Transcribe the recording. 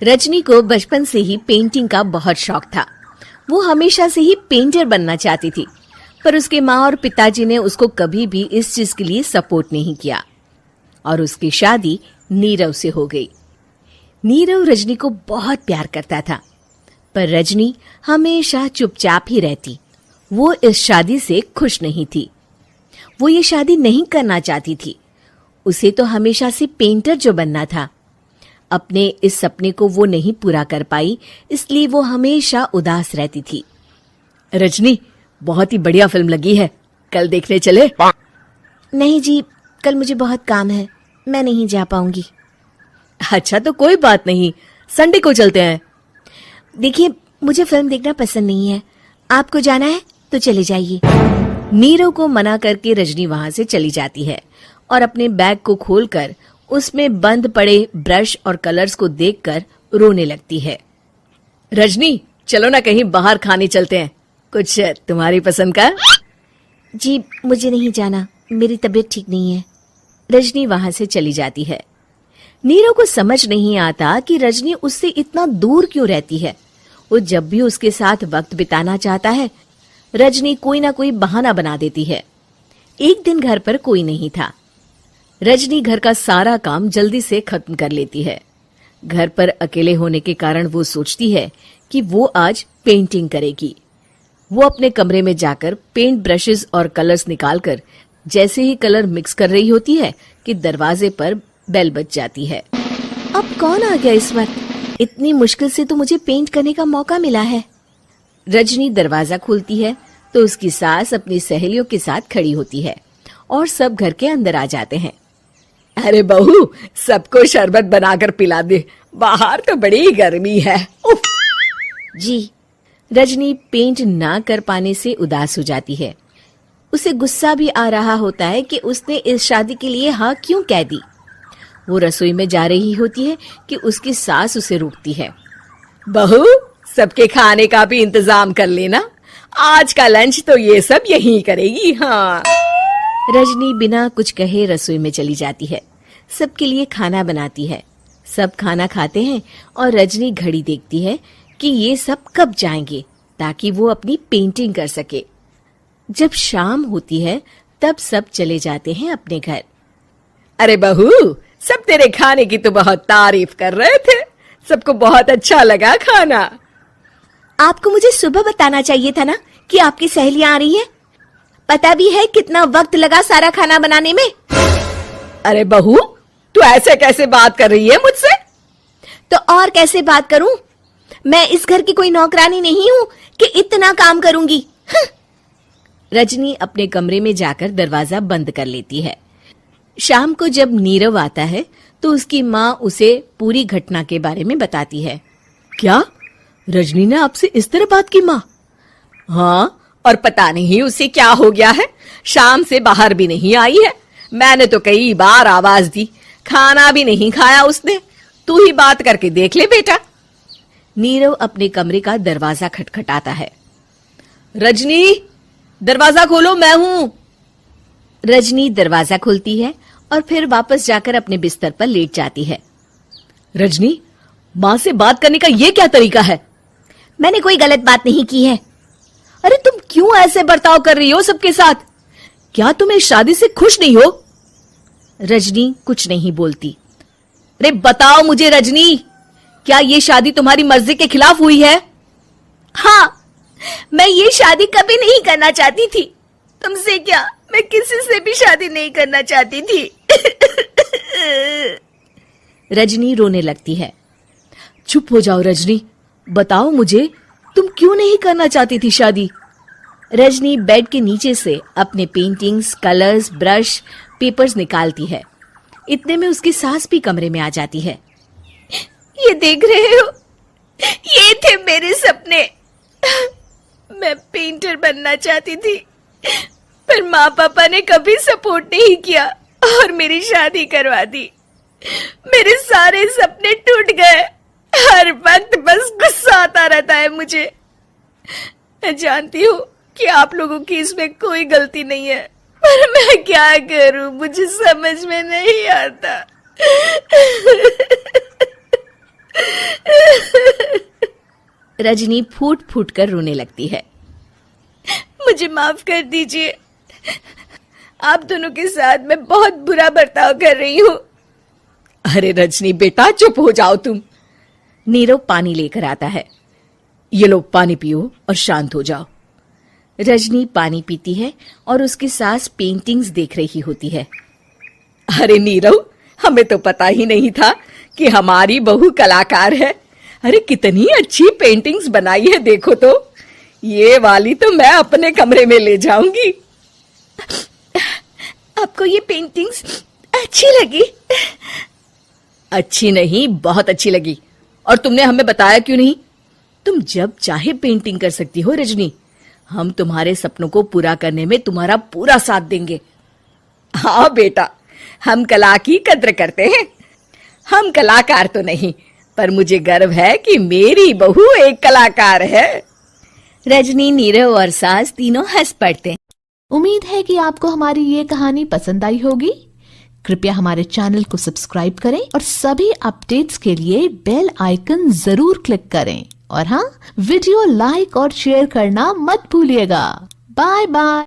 रजनी को बचपन से ही पेंटिंग का बहुत शौक था। वो हमेशा से ही पेंटर बनना चाहती थी, पर उसके माँ और पिताजी ने उसको कभी भी इस चीज के लिए सपोर्ट नहीं किया और उसकी शादी नीरव से हो गई। नीरव रजनी को बहुत प्यार करता था, पर रजनी हमेशा चुपचाप ही रहती। वो इस शादी से खुश नहीं थी। वो ये शादी नहीं करना चाहती थी। उसे तो हमेशा से पेंटर जो बनना था। अपने इस सपने को वो नहीं पूरा कर पाई, इसलिए वो हमेशा उदास रहती थी। रजनी, बहुत ही बढ़िया फिल्म लगी है, कल देखने चले? नहीं जी, कल मुझे बहुत काम है, मैं नहीं जा पाऊंगी। अच्छा तो कोई बात नहीं, संडे को चलते हैं। देखिए, मुझे फिल्म देखना पसंद नहीं है। आपको जाना है तो चले जाइए। नीरव को मना करके रजनी वहां से चली जाती है और अपने बैग को खोलकर उसमें बंद पड़े ब्रश और कलर्स को देखकर रोने लगती है। रजनी, चलो ना कहीं बाहर खाने चलते हैं, कुछ तुम्हारी पसंद का। जी, मुझे नहीं जाना, मेरी तबीयत ठीक नहीं है। रजनी वहां से चली जाती है। नीरव को समझ नहीं आता कि रजनी उससे इतना दूर क्यों रहती है। वो जब भी उसके साथ वक्त बिताना चाहता है, रजनी कोई ना कोई बहाना बना देती है। एक दिन घर पर कोई नहीं था। रजनी घर का सारा काम जल्दी से खत्म कर लेती है। घर पर अकेले होने के कारण वो सोचती है कि वो आज पेंटिंग करेगी। वो अपने कमरे में जाकर पेंट ब्रशेस और कलर्स निकालकर जैसे ही कलर मिक्स कर रही होती है कि दरवाजे पर बेल बज जाती है। अब कौन आ गया इस वक्त? इतनी मुश्किल से तो मुझे पेंट करने का मौका मिला है। रजनी दरवाजा खोलती है तो उसकी सास अपनी सहेलियों के साथ खड़ी होती है और सब घर के अंदर आ जाते हैं। अरे बहू, सबको शरबत बनाकर पिला दे, बाहर तो बड़ी गर्मी है। उफ। जी। रजनी पेंट ना कर पाने से उदास हो जाती है। उसे गुस्सा भी आ रहा होता है कि उसने इस शादी के लिए हाँ क्यों कह दी। वो रसोई में जा रही होती है कि उसकी सास उसे रोकती है। बहू, सबके खाने का भी इंतजाम कर लेना, आज का लंच तो ये सब यही करेगी। हाँ। रजनी बिना कुछ कहे रसोई में चली जाती है। सबके लिए खाना बनाती है। सब खाना खाते हैं और रजनी घड़ी देखती है कि ये सब कब जाएंगे ताकि वो अपनी पेंटिंग कर सके। जब शाम होती है तब सब चले जाते हैं अपने घर। अरे बहू, सब तेरे खाने की तो बहुत तारीफ कर रहे थे, सबको बहुत अच्छा लगा खाना। आपको मुझे सुबह बताना चाहिए था ना कि आपकी सहेलियां आ रही हैं। पता भी है कितना वक्त लगा सारा खाना बनाने में। अरे बहू, तू ऐसे कैसे बात कर रही है मुझसे? तो और कैसे बात करूं? मैं इस घर की कोई नौकरानी नहीं हूं कि इतना काम करूंगी। रजनी अपने कमरे में जाकर दरवाजा बंद कर लेती है। शाम को जब नीरव आता है तो उसकी माँ उसे पूरी घटना के बारे में बताती है। क्या रजनी ने आपसे इस तरह बात की माँ? हाँ, और पता नहीं उसे क्या हो गया है, शाम से बाहर भी नहीं आई है। मैंने तो कई बार आवाज दी, खाना भी नहीं खाया उसने। तू ही बात करके देख ले बेटा। नीरव अपने कमरे का दरवाजा खटखटाता है। रजनी, दरवाजा खोलो, मैं हूं। रजनी दरवाजा खोलती है और फिर वापस जाकर अपने बिस्तर पर लेट जाती है। रजनी, माँ से बात करने का ये क्या तरीका है? मैंने कोई गलत बात नहीं की है। अरे तुम क्यों ऐसे बर्ताव कर रही हो सबके साथ? क्या तुम इस शादी से खुश नहीं हो? रजनी कुछ नहीं बोलती। अरे बताओ मुझे रजनी, क्या ये शादी तुम्हारी मर्जी के खिलाफ हुई है? हाँ, मैं ये शादी कभी नहीं करना चाहती थी। तुमसे क्या, मैं किसी से भी शादी नहीं करना चाहती थी। रजनी रोने लगती है। चुप हो जाओ रजनी, बताओ मुझे, तुम क्यों नहीं करना चाहती थी शादी? रजनी बेड के नीचे से अपने पेंटिंग्स, कलर्स, ब्रश, पेपर्स निकालती है। इतने में उसकी सास भी कमरे में आ जाती है। ये देख रहे हो, ये थे मेरे सपने। मैं पेंटर बनना चाहती थी, पर माँ पापा ने कभी सपोर्ट नहीं किया और मेरी शादी करवा दी। मेरे सारे सपने टूट गए। हर वक्त बस गुस्सा आता रहता है मुझे। मैं जानती हूँ कि आप लोगों की इसमें कोई गलती नहीं है, पर मैं क्या करूं, मुझे समझ में नहीं आता। रजनी फूट फूट कर रोने लगती है। मुझे माफ कर दीजिए, आप दोनों के साथ मैं बहुत बुरा बर्ताव कर रही हूँ। अरे रजनी बेटा चुप हो जाओ तुम। नीरव पानी लेकर आता है। ये लो पानी पियो और शांत हो जाओ। रजनी पानी पीती है और उसकी सास पेंटिंग्स देख रही होती है। अरे नीरव, हमें तो पता ही नहीं था कि हमारी बहू कलाकार है। अरे कितनी अच्छी पेंटिंग्स बनाई है, देखो तो। ये वाली तो मैं अपने कमरे में ले जाऊंगी। आपको ये पेंटिंग्स अच्छी लगी? अच्छी नहीं, बहुत अच्छी लगी। और तुमने हमें बताया क्यों नहीं? तुम जब चाहे पेंटिंग कर सकती हो रजनी। हम तुम्हारे सपनों को पूरा करने में तुम्हारा पूरा साथ देंगे। हाँ बेटा, हम कला की कद्र करते हैं। हम कलाकार तो नहीं, पर मुझे गर्व है कि मेरी बहू एक कलाकार है। रजनी, नीरव और सास तीनों हंस पड़ते। उम्मीद है कि आपको हमारी ये कहानी पसंद आई होगी। कृपया हमारे चैनल को सब्सक्राइब करें और सभी अपडेट्स के लिए बेल आइकन जरूर क्लिक करें। और हाँ, वीडियो लाइक और शेयर करना मत भूलिएगा। Bye bye.